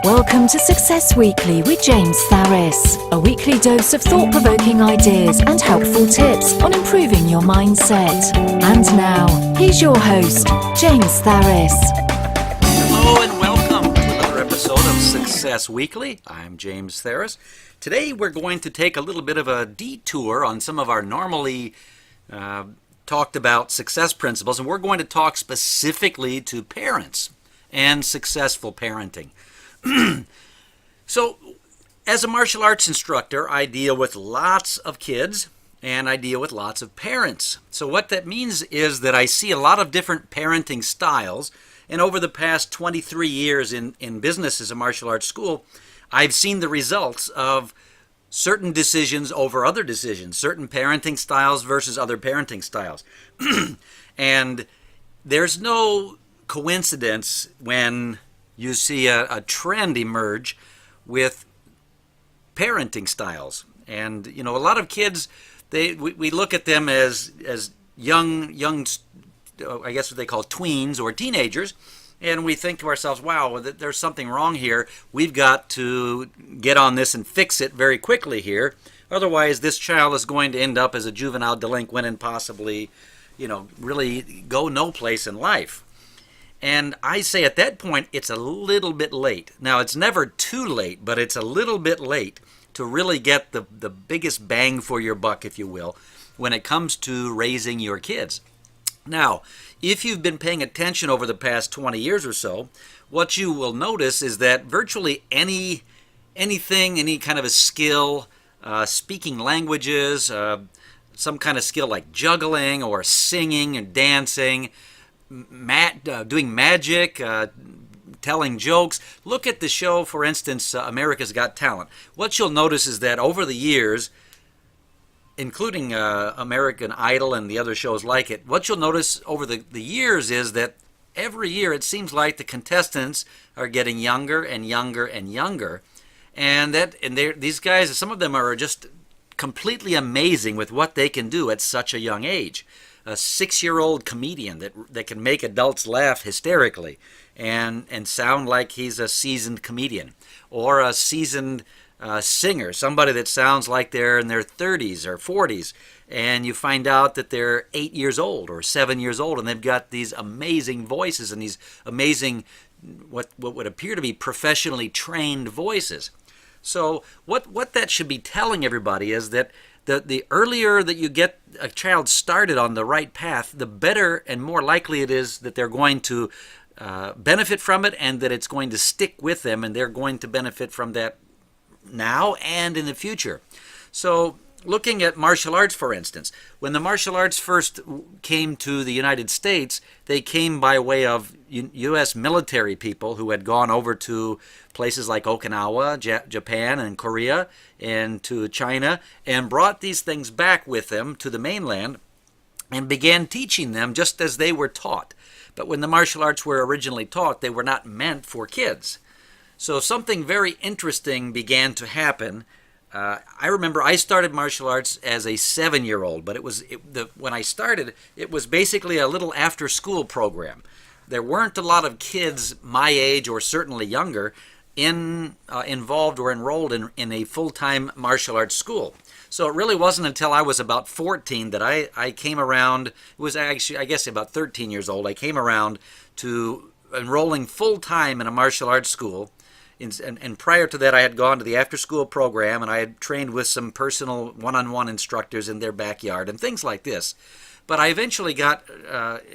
Welcome to Success Weekly with James Tharris, a weekly dose of thought-provoking ideas and helpful tips on improving your mindset. And now, here's your host, James Tharris. Hello and welcome to another episode of Success Weekly. I'm James Tharris. Today we're going to take a little bit of a detour on some of our normally talked about success principles, and we're going to talk specifically to parents and successful parenting. So, as a martial arts instructor, I deal with lots of kids and I deal with lots of parents. So what that means is that I see a lot of different parenting styles, and over the past 23 years in business as a martial arts school, I've seen the results of certain decisions over other decisions, certain parenting styles versus other parenting styles. And there's no coincidence when you see a trend emerge with parenting styles. And, you know, a lot of kids, we look at them as young, I guess what they call tweens or teenagers, and we think to ourselves, wow, there's something wrong here. We've got to get on this and fix it very quickly here. Otherwise, this child is going to end up as a juvenile delinquent and possibly, really go no place in life. And I say at that point, it's a little bit late. Now, it's never too late, but it's a little bit late to really get the biggest bang for your buck, if you will, when it comes to raising your kids. Now, if you've been paying attention over the past 20 years or so, what you will notice is that virtually anything, any kind of a skill, speaking languages, some kind of skill like juggling or singing and dancing, doing magic, telling jokes. Look at the show, for instance, America's Got Talent. What you'll notice is that over the years, including American Idol and the other shows like it, what you'll notice over the years is that every year it seems like the contestants are getting younger and younger and younger. And these guys, some of them are just completely amazing with what they can do at such a young age. A 6-year-old comedian that can make adults laugh hysterically and sound like he's a seasoned comedian, or a seasoned singer, somebody that sounds like they're in their 30s or 40s, and you find out that they're 8 years old or 7 years old, and they've got these amazing voices and these amazing, what would appear to be professionally trained voices. So what that should be telling everybody is that the earlier that you get a child started on the right path, the better and more likely it is that they're going to benefit from it, and that it's going to stick with them, and they're going to benefit from that now and in the future. So looking at martial arts, for instance, when the martial arts first came to the United States, they came by way of U.S. military people who had gone over to places like Okinawa, Japan, and Korea, and to China, and brought these things back with them to the mainland and began teaching them just as they were taught. But when the martial arts were originally taught, they were not meant for kids. So something very interesting began to happen. I remember I started martial arts as a 7-year-old, but when I started, it was basically a little after-school program. There weren't a lot of kids my age or certainly younger involved or enrolled in a full-time martial arts school. So it really wasn't until I was about 14 that I came around. It was actually, I guess, about 13 years old. I came around to enrolling full-time in a martial arts school. And prior to that, I had gone to the after-school program, and I had trained with some personal one-on-one instructors in their backyard and things like this. But I eventually got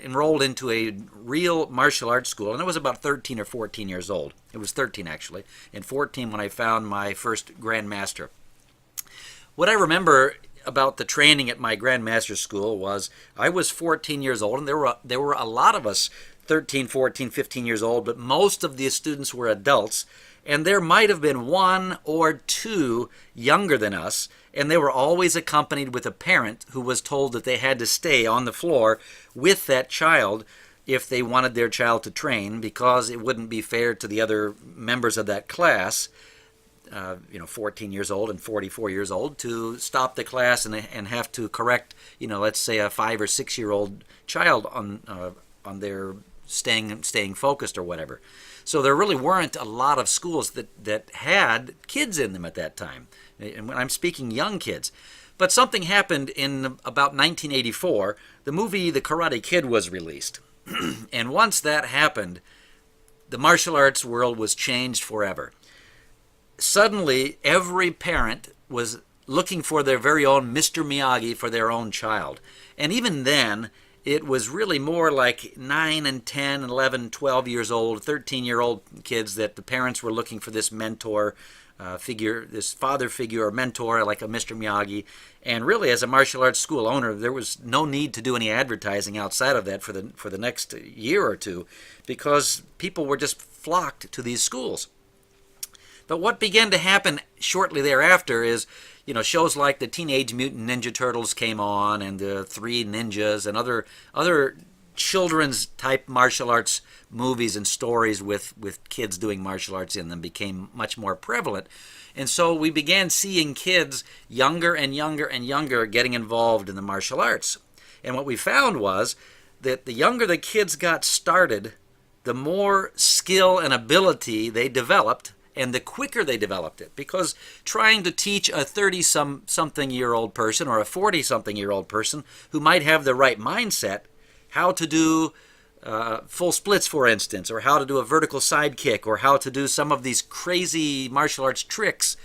enrolled into a real martial arts school, and I was about 13 or 14 years old. It was 13, actually, and 14 when I found my first Grandmaster. What I remember about the training at my Grandmaster school was I was 14 years old, and there were a lot of us 13, 14, 15 years old, but most of the students were adults, and there might have been one or two younger than us, and they were always accompanied with a parent who was told that they had to stay on the floor with that child if they wanted their child to train, because it wouldn't be fair to the other members of that class, 14 years old and 44 years old, to stop the class and have to correct, let's say a 5 or 6 year old child on their staying focused or whatever. So there really weren't a lot of schools that had kids in them at that time. And when I'm speaking young kids. But something happened in about 1984. The movie The Karate Kid was released. And once that happened, the martial arts world was changed forever. Suddenly, every parent was looking for their very own Mr. Miyagi for their own child. And even then, it was really more like 9 and 10, 11, 12 years old, 13-year-old kids that the parents were looking for this mentor figure, this father figure or mentor like a Mr. Miyagi. And really, as a martial arts school owner, there was no need to do any advertising outside of that for the next year or two, because people were just flocked to these schools. But what began to happen shortly thereafter is, shows like the Teenage Mutant Ninja Turtles came on, and the Three Ninjas, and other children's type martial arts movies and stories with kids doing martial arts in them became much more prevalent. And so we began seeing kids younger and younger and younger getting involved in the martial arts. And what we found was that the younger the kids got started, the more skill and ability they developed, and the quicker they developed it. Because trying to teach a 30-something-year-old person or a 40-something-year-old person who might have the right mindset how to do full splits, for instance, or how to do a vertical side kick, or how to do some of these crazy martial arts tricks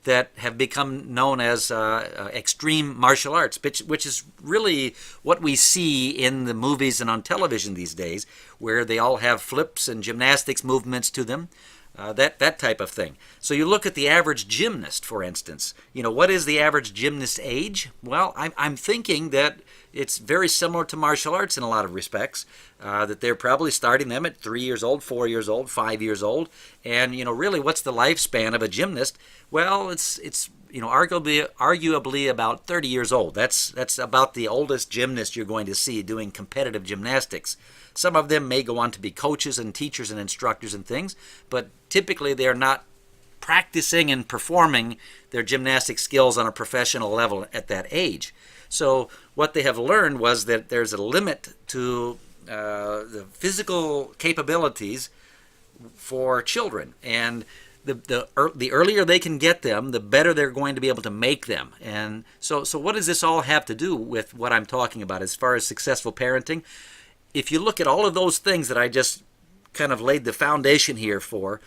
that have become known as extreme martial arts, which is really what we see in the movies and on television these days, where they all have flips and gymnastics movements to them. That type of thing. So you look at the average gymnast, for instance. What is the average gymnast age? Well, I'm thinking that it's very similar to martial arts in a lot of respects, that they're probably starting them at 3 years old, 4 years old, 5 years old. And, really, what's the lifespan of a gymnast? Well, it's arguably about 30 years old. That's about the oldest gymnast you're going to see doing competitive gymnastics. Some of them may go on to be coaches and teachers and instructors and things, but typically they're not practicing and performing their gymnastic skills on a professional level at that age. So what they have learned was that there's a limit to the physical capabilities for children, and the earlier they can get them, the better they're going to be able to make them. And so what does this all have to do with what I'm talking about as far as successful parenting? If you look at all of those things that I just kind of laid the foundation here for,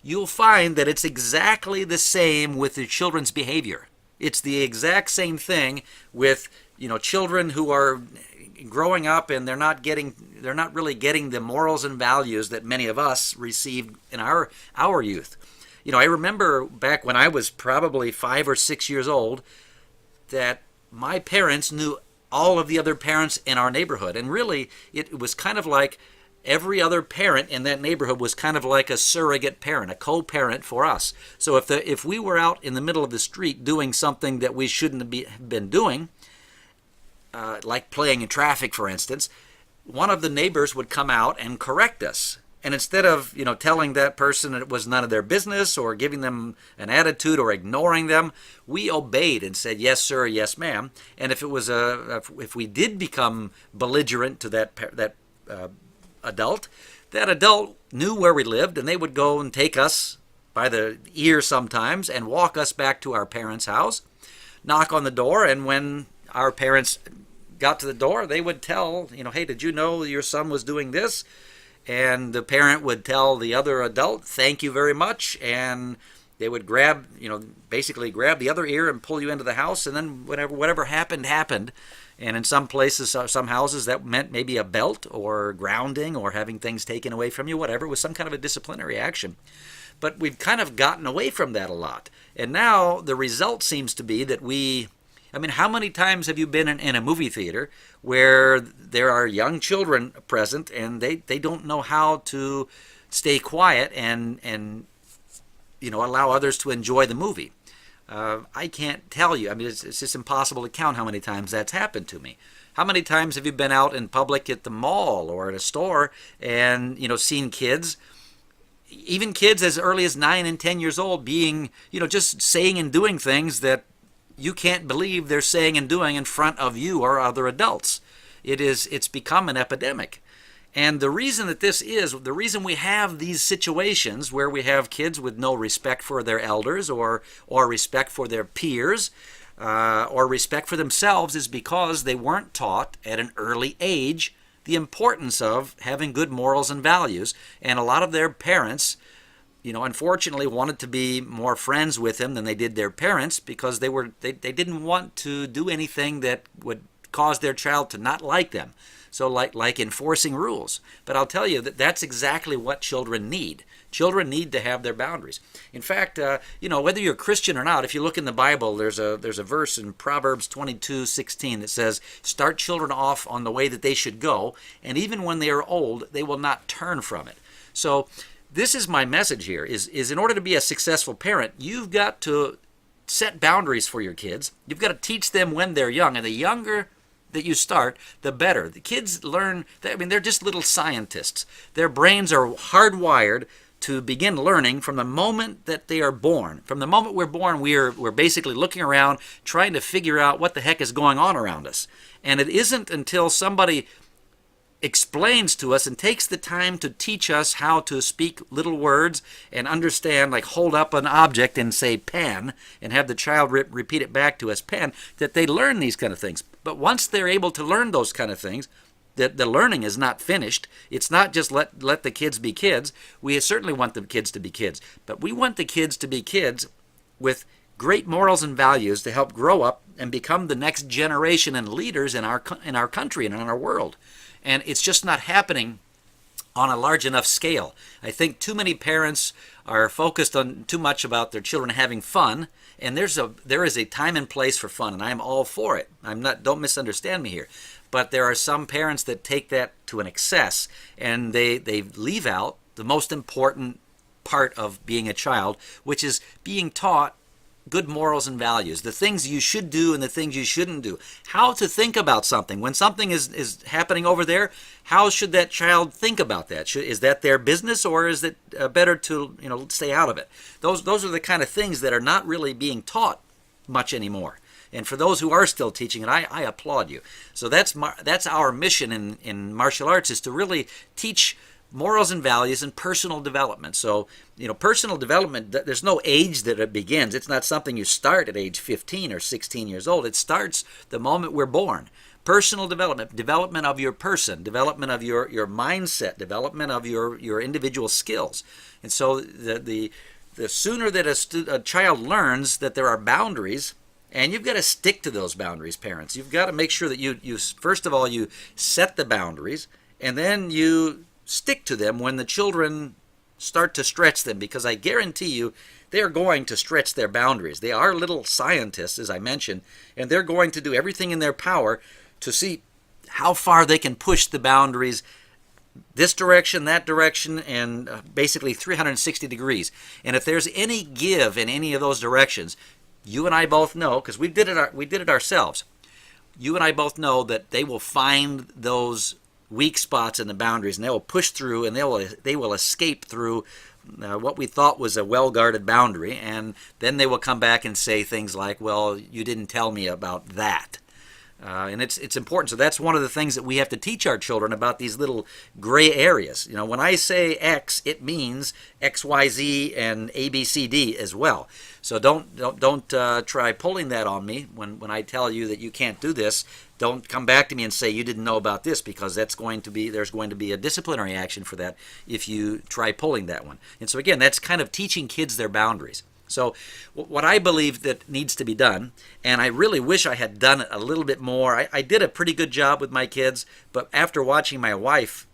you'll find that it's exactly the same with the children's behavior. It's the exact same thing with, children who are growing up and they're not really getting the morals and values that many of us received in our youth. I remember back when I was probably 5 or 6 years old that my parents knew all of the other parents in our neighborhood. And really, it was kind of like every other parent in that neighborhood was kind of like a surrogate parent, a co-parent for us. So if we were out in the middle of the street doing something that we shouldn't have been doing, like playing in traffic, for instance, one of the neighbors would come out and correct us. And instead of, telling that person it was none of their business or giving them an attitude or ignoring them, we obeyed and said, yes, sir, yes, ma'am. And if we did become belligerent to that adult, that adult knew where we lived, and they would go and take us by the ear sometimes and walk us back to our parents' house, knock on the door, and when our parents got to the door, they would tell, hey, did you know your son was doing this? And the parent would tell the other adult, thank you very much, and they would basically grab the other ear and pull you into the house, and then whatever happened. And in some places, some houses, that meant maybe a belt or grounding or having things taken away from you, whatever. It was some kind of a disciplinary action. But we've kind of gotten away from that a lot. And now the result seems to be that how many times have you been in a movie theater where there are young children present and they don't know how to stay quiet and allow others to enjoy the movie? I can't tell you. It's just impossible to count how many times that's happened to me. How many times have you been out in public at the mall or at a store and seen kids, even kids as early as 9 and 10 years old, being just saying and doing things that you can't believe they're saying and doing in front of you or other adults. It's become an epidemic. And the reason that this is, the reason we have these situations where we have kids with no respect for their elders or respect for their peers or respect for themselves is because they weren't taught at an early age the importance of having good morals and values. And a lot of their parents, unfortunately wanted to be more friends with them than they did their parents because they didn't want to do anything that would cause their child to not like them. So like enforcing rules. But I'll tell you that's exactly what children need. Children need to have their boundaries. In fact, whether you're Christian or not, if you look in the Bible, there's a verse in Proverbs 22:16 that says, "Start children off on the way that they should go, and even when they are old, they will not turn from it." So this is my message here, is in order to be a successful parent, you've got to set boundaries for your kids. You've got to teach them when they're young, and the younger that you start, the better. The kids learn, they're just little scientists. Their brains are hardwired to begin learning from the moment that they are born. From the moment we're born, we're basically looking around, trying to figure out what the heck is going on around us. And it isn't until somebody explains to us and takes the time to teach us how to speak little words and understand, like hold up an object and say pen and have the child repeat it back to us, pen, that they learn these kind of things. But once they're able to learn those kind of things, the learning is not finished. It's not just let the kids be kids. We certainly want the kids to be kids, but we want the kids to be kids with great morals and values to help grow up and become the next generation and leaders in our country and in our world. And it's just not happening on a large enough scale. I think too many parents are focused on too much about their children having fun, and there is a time and place for fun, and I'm all for it. Don't misunderstand me here. But there are some parents that take that to an excess, and they leave out the most important part of being a child, which is being taught good morals and values, the things you should do and the things you shouldn't do, how to think about something. When something is happening over there, how should that child think about that? Is that their business, or is it better to stay out of it? Those are the kind of things that are not really being taught much anymore. And for those who are still teaching it, I applaud you. So that's our mission in martial arts, is to really teach morals and values and personal development. So, personal development, there's no age that it begins. It's not something you start at age 15 or 16 years old. It starts the moment we're born. Personal development of your person, development of your mindset, development of your individual skills. And so the sooner that a child learns that there are boundaries, and you've got to stick to those boundaries, parents. You've got to make sure that you first of all, you set the boundaries, and then you stick to them when the children start to stretch them, because I guarantee you they are going to stretch their boundaries. They are little scientists, as I mentioned, and they're going to do everything in their power to see how far they can push the boundaries this direction, that direction, and basically 360 degrees. And if there's any give in any of those directions, you and I both know, because we did it ourselves, you and I both know that they will find those weak spots in the boundaries, and they will push through, and they will escape through what we thought was a well-guarded boundary, and then they will come back and say things like, well, you didn't tell me about that. And it's important. So that's one of the things that we have to teach our children about, these little gray areas. When I say X, it means X, Y, Z, and A, B, C, D as well. So don't try pulling that on me when I tell you that you can't do this. Don't come back to me and say you didn't know about this, because there's going to be a disciplinary action for that if you try pulling that one. And so again, that's kind of teaching kids their boundaries. So what I believe that needs to be done, and I really wish I had done it a little bit more. I did a pretty good job with my kids, but after watching my wife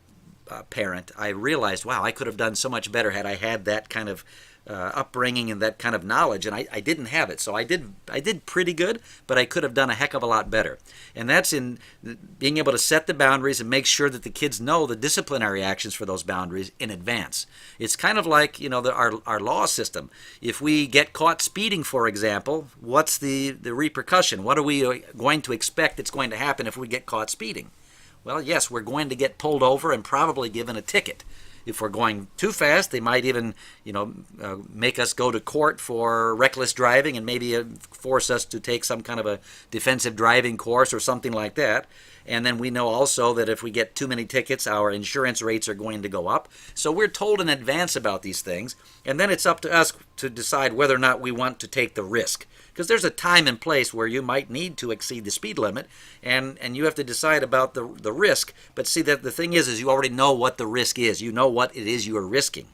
parent, I realized, wow, I could have done so much better had I had that kind of upbringing and that kind of knowledge, and I didn't have it. So I did pretty good, but I could have done a heck of a lot better. And that's in being able to set the boundaries and make sure that the kids know the disciplinary actions for those boundaries in advance. It's kind of like our law system. If we get caught speeding, for example, what's the repercussion? What are we going to expect that's going to happen if we get caught speeding? Well, yes, we're going to get pulled over and probably given a ticket. If we're going too fast, they might even, make us go to court for reckless driving and maybe force us to take some kind of a defensive driving course or something like that. And then we know also that if we get too many tickets, our insurance rates are going to go up. So we're told in advance about these things. And then it's up to us to decide whether or not we want to take the risk. Because there's a time and place where you might need to exceed the speed limit, and you have to decide about the risk. But see, that the thing is you already know what the risk is. You know what it is you are risking.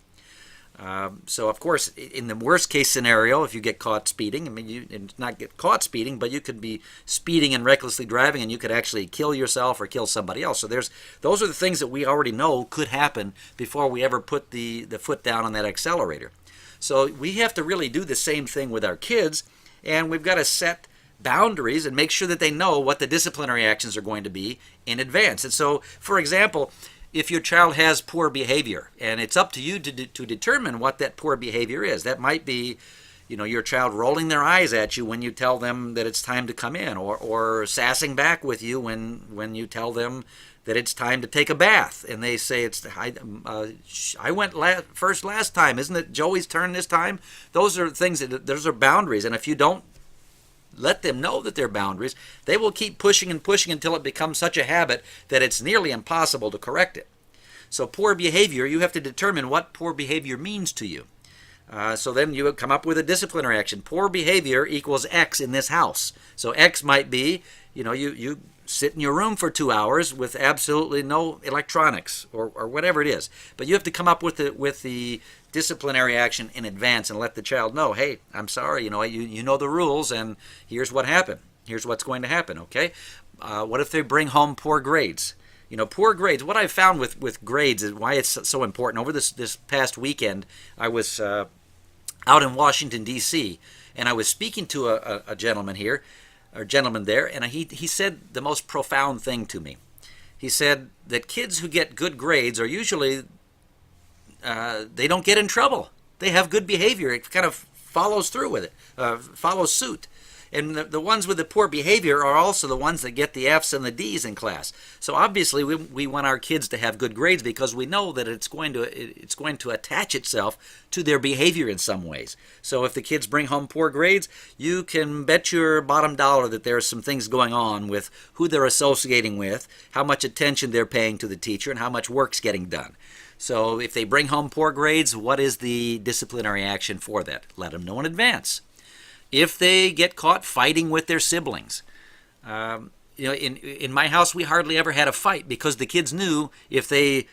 So, of course, in the worst case scenario, if you get caught speeding, I mean, you not get caught speeding, but you could be speeding and recklessly driving, and you could actually kill yourself or kill somebody else. So those are the things that we already know could happen before we ever put the foot down on that accelerator. So we have to really do the same thing with our kids, and we've got to set boundaries and make sure that they know what the disciplinary actions are going to be in advance. And so, for example, if your child has poor behavior, and it's up to you to determine what that poor behavior is. That might be, your child rolling their eyes at you when you tell them that it's time to come in, or sassing back with you when you tell them that it's time to take a bath, and they say I went first last time. Isn't it Joey's turn this time? Those are things those are boundaries, and if you don't let them know that they're boundaries, they will keep pushing and pushing until it becomes such a habit that it's nearly impossible to correct it. So poor behavior, you have to determine what poor behavior means to you. So then you would come up with a disciplinary action. Poor behavior equals X in this house. So X might be, you sit in your room for 2 hours with absolutely no electronics or whatever it is. But you have to come up with the disciplinary action in advance and let the child know, hey, I'm sorry, you know the rules, and here's what happened. Here's what's going to happen, okay? What if they bring home poor grades? Poor grades. What I've found with grades is why it's so important. Over this past weekend, I was out in Washington, D.C., and I was speaking to a gentleman here, or gentleman there, and he said the most profound thing to me. He said that kids who get good grades are usually, they don't get in trouble. They have good behavior. It kind of follows through with it, follows suit. And the ones with the poor behavior are also the ones that get the F's and the D's in class. So obviously we want our kids to have good grades because we know that it's going to attach itself to their behavior in some ways. So if the kids bring home poor grades, you can bet your bottom dollar that there are some things going on with who they're associating with, how much attention they're paying to the teacher, and how much work's getting done. So if they bring home poor grades, what is the disciplinary action for that? Let them know in advance. If they get caught fighting with their siblings, in my house we hardly ever had a fight because the kids knew if they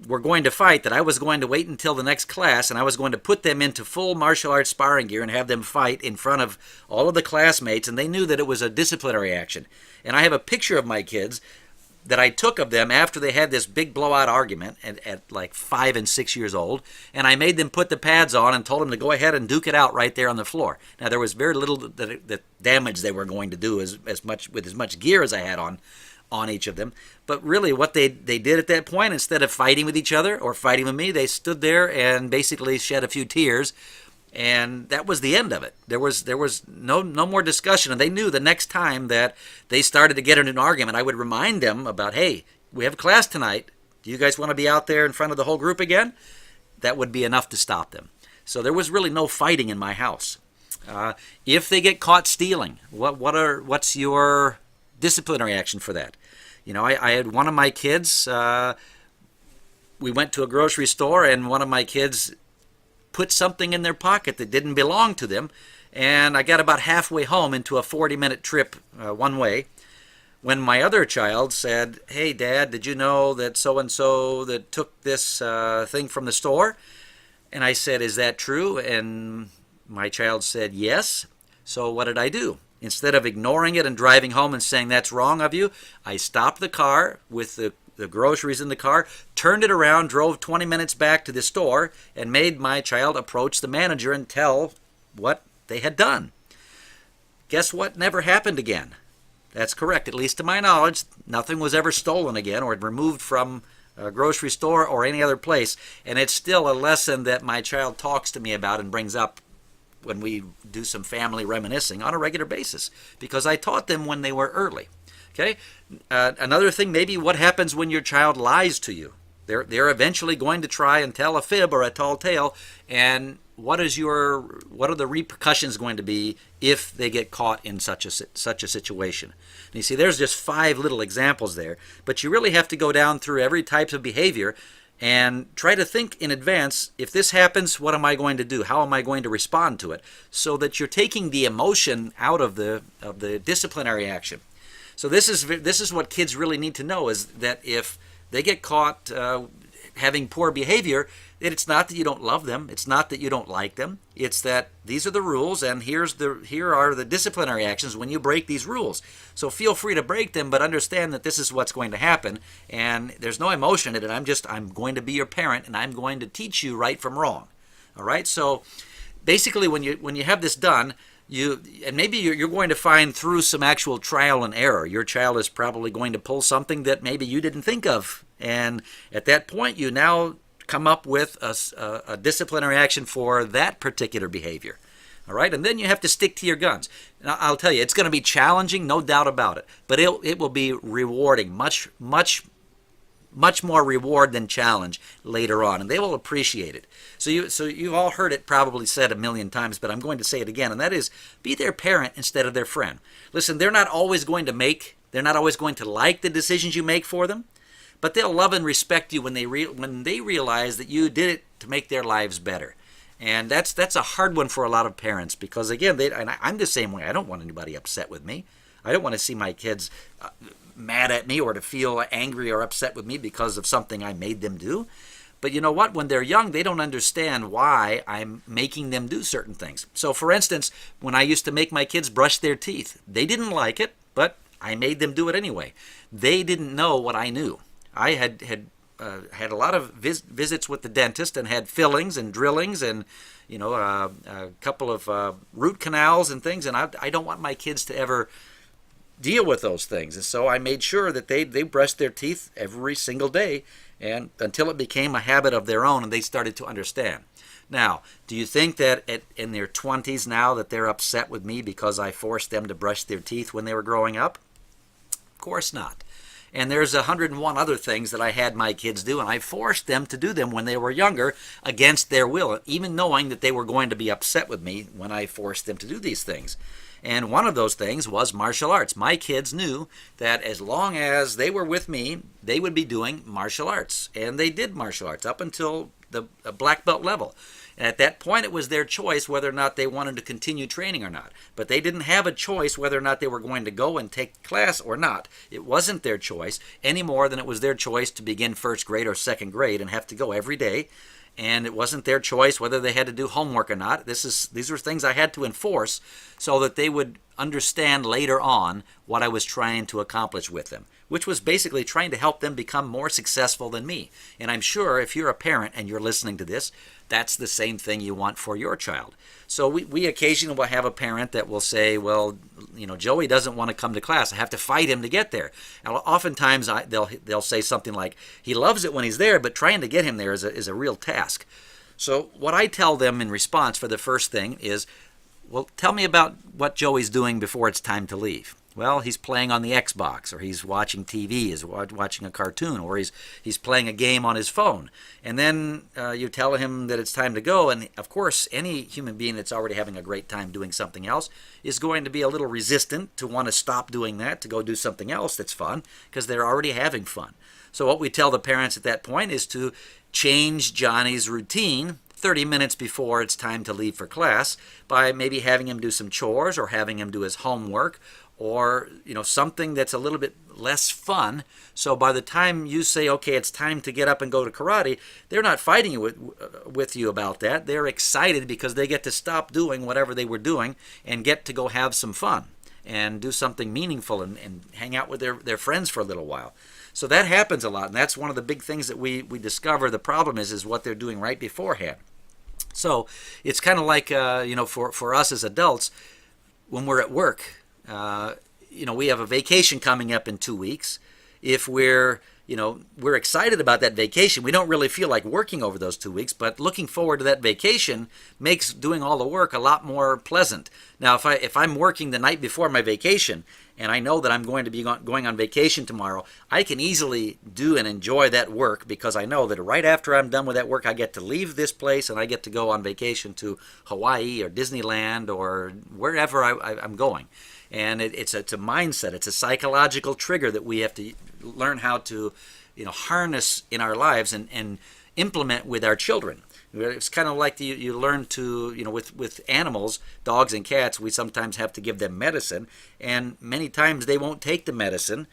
were going to fight that I was going to wait until the next class and I was going to put them into full martial arts sparring gear and have them fight in front of all of the classmates, and they knew that it was a disciplinary action. And I have a picture of my kids that I took of them after they had this big blowout argument at like 5 and 6 years old, and I made them put the pads on and told them to go ahead and duke it out right there on the floor. Now there was very little that damage they were going to do as much gear as I had on each of them, but really what they did at that point, instead of fighting with each other or fighting with me, they stood there and basically shed a few tears. And that was the end of it. There was no more discussion, and they knew the next time that they started to get into an argument, I would remind them about, hey, we have class tonight. Do you guys want to be out there in front of the whole group again? That would be enough to stop them. So there was really no fighting in my house. If they get caught stealing, what's your disciplinary action for that? I had one of my kids. We went to a grocery store, and one of my kids put something in their pocket that didn't belong to them, and I got about halfway home into a 40-minute trip one way when my other child said, hey, Dad, did you know that so-and-so that took this thing from the store? And I said, is that true? And my child said, yes. So what did I do? Instead of ignoring it and driving home and saying, that's wrong of you, I stopped the car with the groceries in the car, turned it around, drove 20 minutes back to the store, and made my child approach the manager and tell what they had done. Guess what never happened again? That's correct. At least to my knowledge, nothing was ever stolen again or removed from a grocery store or any other place. And it's still a lesson that my child talks to me about and brings up when we do some family reminiscing on a regular basis, because I taught them when they were early. Okay. Another thing, maybe what happens when your child lies to you. They're eventually going to try and tell a fib or a tall tale, and what are the repercussions going to be if they get caught in such a situation. And you see, there's just 5 little examples there, but you really have to go down through every type of behavior and try to think in advance, if this happens, what am I going to do? How am I going to respond to it? So that you're taking the emotion out of the disciplinary action. So this is what kids really need to know, is that if they get caught having poor behavior, it's not that you don't love them, it's not that you don't like them, it's that these are the rules, and here are the disciplinary actions when you break these rules. So feel free to break them, but understand that this is what's going to happen, and there's no emotion in it. I'm going to be your parent, and I'm going to teach you right from wrong. All right? So basically, when you have this done, maybe you're going to find through some actual trial and error, your child is probably going to pull something that maybe you didn't think of, and at that point, you now come up with a disciplinary action for that particular behavior. All right, and then you have to stick to your guns. Now, I'll tell you, it's going to be challenging, no doubt about it, but it will be rewarding, much more reward than challenge later on, and they will appreciate it. So you've all heard it probably said a million times, but I'm going to say it again, and that is, be their parent instead of their friend. Listen, they're not always going to like the decisions you make for them, but they'll love and respect you when they realize that you did it to make their lives better. And that's a hard one for a lot of parents, because again, and I'm the same way. I don't want anybody upset with me. I don't want to see my kids mad at me or to feel angry or upset with me because of something I made them do. But you know what? When they're young, they don't understand why I'm making them do certain things. So for instance, when I used to make my kids brush their teeth, they didn't like it, but I made them do it anyway. They didn't know what I knew. I had a lot of visits with the dentist and had fillings and drillings and a couple of root canals and things, and I don't want my kids to ever deal with those things. And so I made sure that they brushed their teeth every single day, and until it became a habit of their own and they started to understand. Now, do you think that in their 20s now that they're upset with me because I forced them to brush their teeth when they were growing up? Of course not. And there's 101 other things that I had my kids do, and I forced them to do them when they were younger against their will, even knowing that they were going to be upset with me when I forced them to do these things. And one of those things was martial arts. My kids knew that as long as they were with me, they would be doing martial arts. And they did martial arts up until the black belt level. And at that point, it was their choice whether or not they wanted to continue training or not. But they didn't have a choice whether or not they were going to go and take class or not. It wasn't their choice any more than it was their choice to begin first grade or second grade and have to go every day. And it wasn't their choice whether they had to do homework or not. These were things I had to enforce so that they would understand later on what I was trying to accomplish with them, which was basically trying to help them become more successful than me. And I'm sure if you're a parent and you're listening to this, that's the same thing you want for your child. So we occasionally will have a parent that will say, well, Joey doesn't want to come to class. I have to fight him to get there. And oftentimes they'll say something like, he loves it when he's there, but trying to get him there is a real task. So what I tell them in response for the first thing is, well, tell me about what Joey's doing before it's time to leave. Well, he's playing on the Xbox, or he's watching TV, he's watching a cartoon, or he's playing a game on his phone. And then you tell him that it's time to go, and of course, any human being that's already having a great time doing something else is going to be a little resistant to want to stop doing that, to go do something else that's fun, because they're already having fun. So what we tell the parents at that point is to change Johnny's routine 30 minutes before it's time to leave for class by maybe having him do some chores or having him do his homework, or something that's a little bit less fun. So by the time you say, okay, it's time to get up and go to karate, they're not fighting with you about that. They're excited because they get to stop doing whatever they were doing and get to go have some fun and do something meaningful and hang out with their friends for a little while. So that happens a lot, and that's one of the big things that we discover the problem is what they're doing right beforehand. So it's kind of like, for us as adults, when we're at work, we have a vacation coming up in 2 weeks. If we're excited about that vacation, we don't really feel like working over those 2 weeks, but looking forward to that vacation makes doing all the work a lot more pleasant. Now, if I'm working the night before my vacation and I know that I'm going to be going on vacation tomorrow, I can easily do and enjoy that work because I know that right after I'm done with that work, I get to leave this place and I get to go on vacation to Hawaii or Disneyland or wherever I'm going. And it's a mindset. It's a psychological trigger that we have to learn how to, harness in our lives and implement with our children. It's kind of like you learn to, with animals, dogs and cats, we sometimes have to give them medicine, and many times they won't take the medicine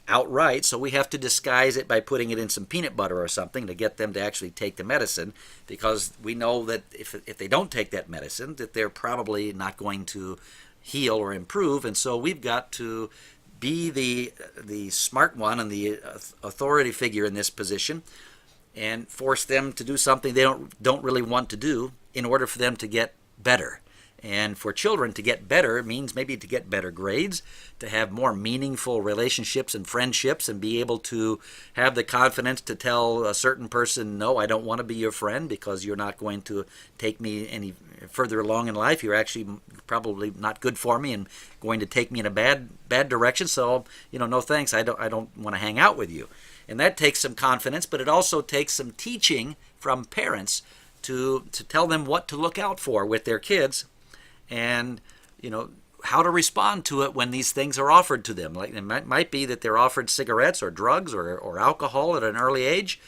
outright, so we have to disguise it by putting it in some peanut butter or something to get them to actually take the medicine, because we know that if they don't take that medicine, that they're probably not going to heal or improve, and so we've got to be the smart one and the authority figure in this position and force them to do something they don't really want to do in order for them to get better. And for children to get better means maybe to get better grades, to have more meaningful relationships and friendships, and be able to have the confidence to tell a certain person, no, I don't want to be your friend because you're not going to take me any further along in life. You're actually probably not good for me and going to take me in a bad direction. So, no thanks. I don't want to hang out with you. And that takes some confidence, but it also takes some teaching from parents to tell them what to look out for with their kids, and how to respond to it when these things are offered to them. Like it might be that they're offered cigarettes or drugs or alcohol at an early age,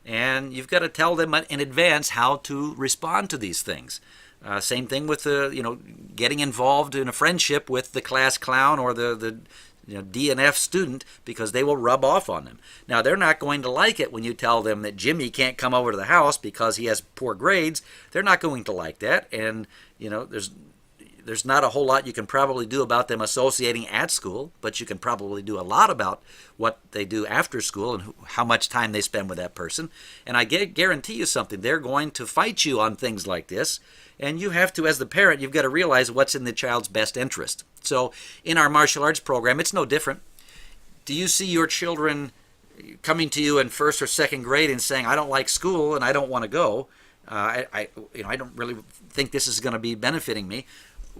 and you've got to tell them in advance how to respond to these things. Same thing with getting involved in a friendship with the class clown or the D&F student, because they will rub off on them. Now, they're not going to like it when you tell them that Jimmy can't come over to the house because he has poor grades. They're not going to like that, and there's not a whole lot you can probably do about them associating at school, but you can probably do a lot about what they do after school and how much time they spend with that person. And I guarantee you something, they're going to fight you on things like this, and you have to, as the parent, you've got to realize what's in the child's best interest. So in our martial arts program, it's no different. Do you see your children coming to you in first or second grade and saying, I don't like school and I don't want to go, I don't really think this is going to be benefiting me?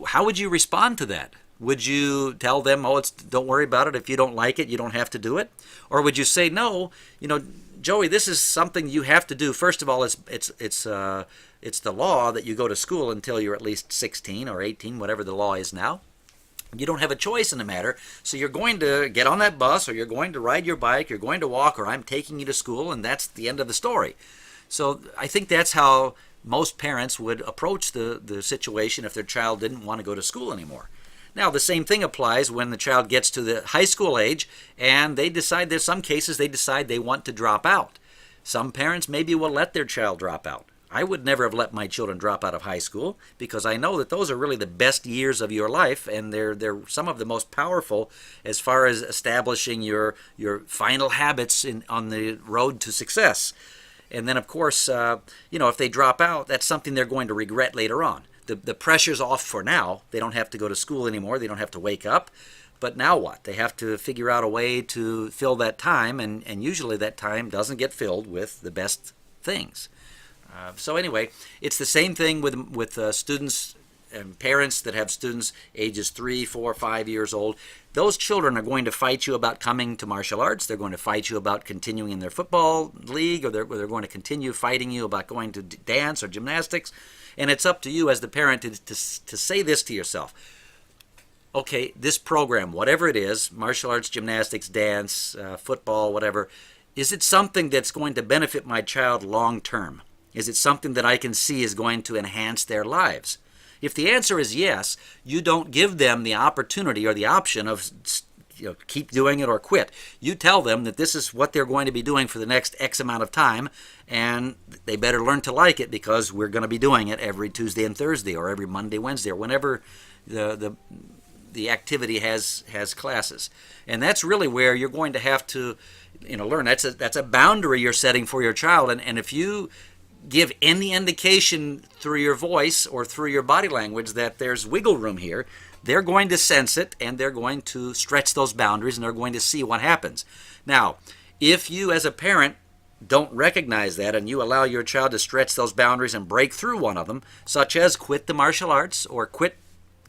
How would you respond to that? Would you tell them, don't worry about it. If you don't like it, you don't have to do it? Or would you say, no, Joey, this is something you have to do. First of all, it's the law that you go to school until you're at least 16 or 18, whatever the law is now. You don't have a choice in the matter, so you're going to get on that bus, or you're going to ride your bike, you're going to walk, or I'm taking you to school, and that's the end of the story. So I think that's how most parents would approach the situation if their child didn't want to go to school anymore. Now, the same thing applies when the child gets to the high school age and there's some cases they decide they want to drop out. Some parents maybe will let their child drop out. I would never have let my children drop out of high school because I know that those are really the best years of your life, and they're some of the most powerful as far as establishing your final habits on the road to success. And then, of course, if they drop out, that's something they're going to regret later on. The pressure's off for now. They don't have to go to school anymore. They don't have to wake up. But now what? They have to figure out a way to fill that time, and usually that time doesn't get filled with the best things. So anyway, it's the same thing with students and parents that have students ages 3, 4, 5 years old. Those children are going to fight you about coming to martial arts. They're going to fight you about continuing in their football league, or they're going to continue fighting you about going to dance or gymnastics. And it's up to you as the parent to say this to yourself. Okay, this program, whatever it is, martial arts, gymnastics, dance, football, whatever, is it something that's going to benefit my child long term? Is it something that I can see is going to enhance their lives? If the answer is yes, you don't give them the opportunity or the option of keep doing it or quit. You tell them that this is what they're going to be doing for the next X amount of time, and they better learn to like it because we're going to be doing it every Tuesday and Thursday, or every Monday, Wednesday, or whenever the activity has classes. And that's really where you're going to have to learn. That's a boundary you're setting for your child, and if you give any indication through your voice or through your body language that there's wiggle room here, they're going to sense it, and they're going to stretch those boundaries, and they're going to see what happens. Now, if you as a parent don't recognize that and you allow your child to stretch those boundaries and break through one of them, such as quit the martial arts or quit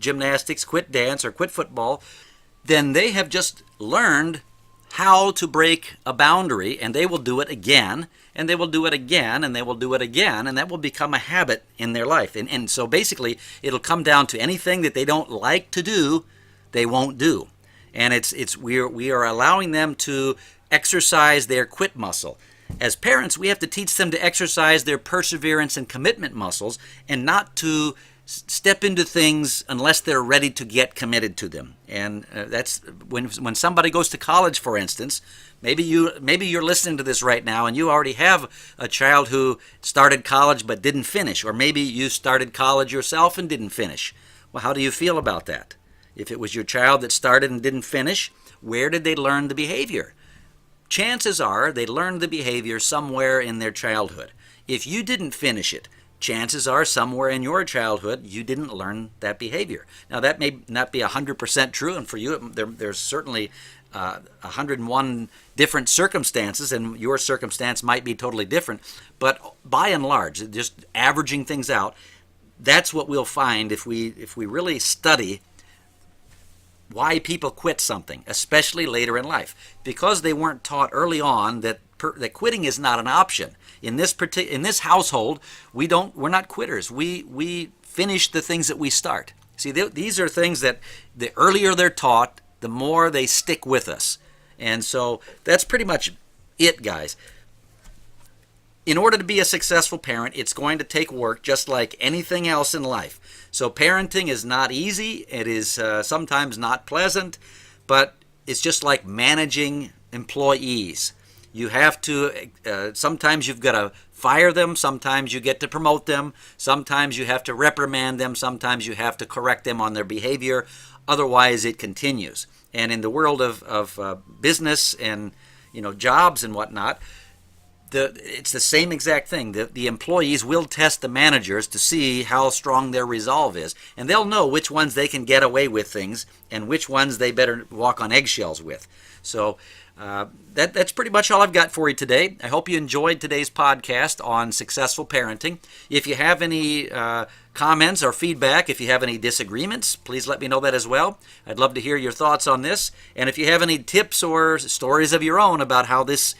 gymnastics, quit dance, or quit football, then they have just learned how to break a boundary, and they will do it again, and they will do it again, and they will do it again, and that will become a habit in their life. And so basically, it'll come down to anything that they don't like to do, they won't do. And we are allowing them to exercise their quit muscle. As parents, we have to teach them to exercise their perseverance and commitment muscles, and not to step into things unless they're ready to get committed to them. And that's when somebody goes to college, for instance. Maybe you're listening to this right now and you already have a child who started college but didn't finish, or maybe you started college yourself and didn't finish. Well, how do you feel about that? If it was your child that started and didn't finish, where did they learn the behavior? Chances are they learned the behavior somewhere in their childhood. If you didn't finish it, chances are somewhere in your childhood you didn't learn that behavior. Now, that may not be 100% true, and for you there's certainly 101 different circumstances, and your circumstance might be totally different. But by and large, just averaging things out, that's what we'll find if we really study why people quit something, especially later in life, because they weren't taught early on that quitting is not an option. In this household, we're not quitters. We finish the things that we start. See, these are things that the earlier they're taught, the more they stick with us. And so that's pretty much it, guys. In order to be a successful parent, it's going to take work just like anything else in life. So parenting is not easy. It is sometimes not pleasant, but it's just like managing employees. You have to, sometimes you've got to fire them, sometimes you get to promote them, sometimes you have to reprimand them, sometimes you have to correct them on their behavior, otherwise it continues. And in the world of business and jobs and whatnot, it's the same exact thing. The employees will test the managers to see how strong their resolve is, and they'll know which ones they can get away with things and which ones they better walk on eggshells with. So that's pretty much all I've got for you today. I hope you enjoyed today's podcast on successful parenting. If you have any comments or feedback, if you have any disagreements, please let me know that as well. I'd love to hear your thoughts on this. And if you have any tips or stories of your own about how these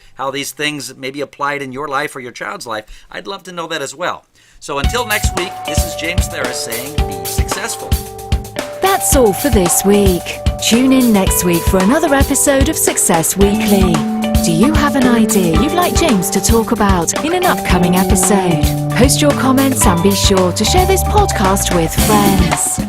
things may be applied in your life or your child's life, I'd love to know that as well. So until next week, this is James Tharis saying, be successful. That's all for this week. Tune in next week for another episode of Success Weekly. Do you have an idea you'd like James to talk about in an upcoming episode? Post your comments and be sure to share this podcast with friends.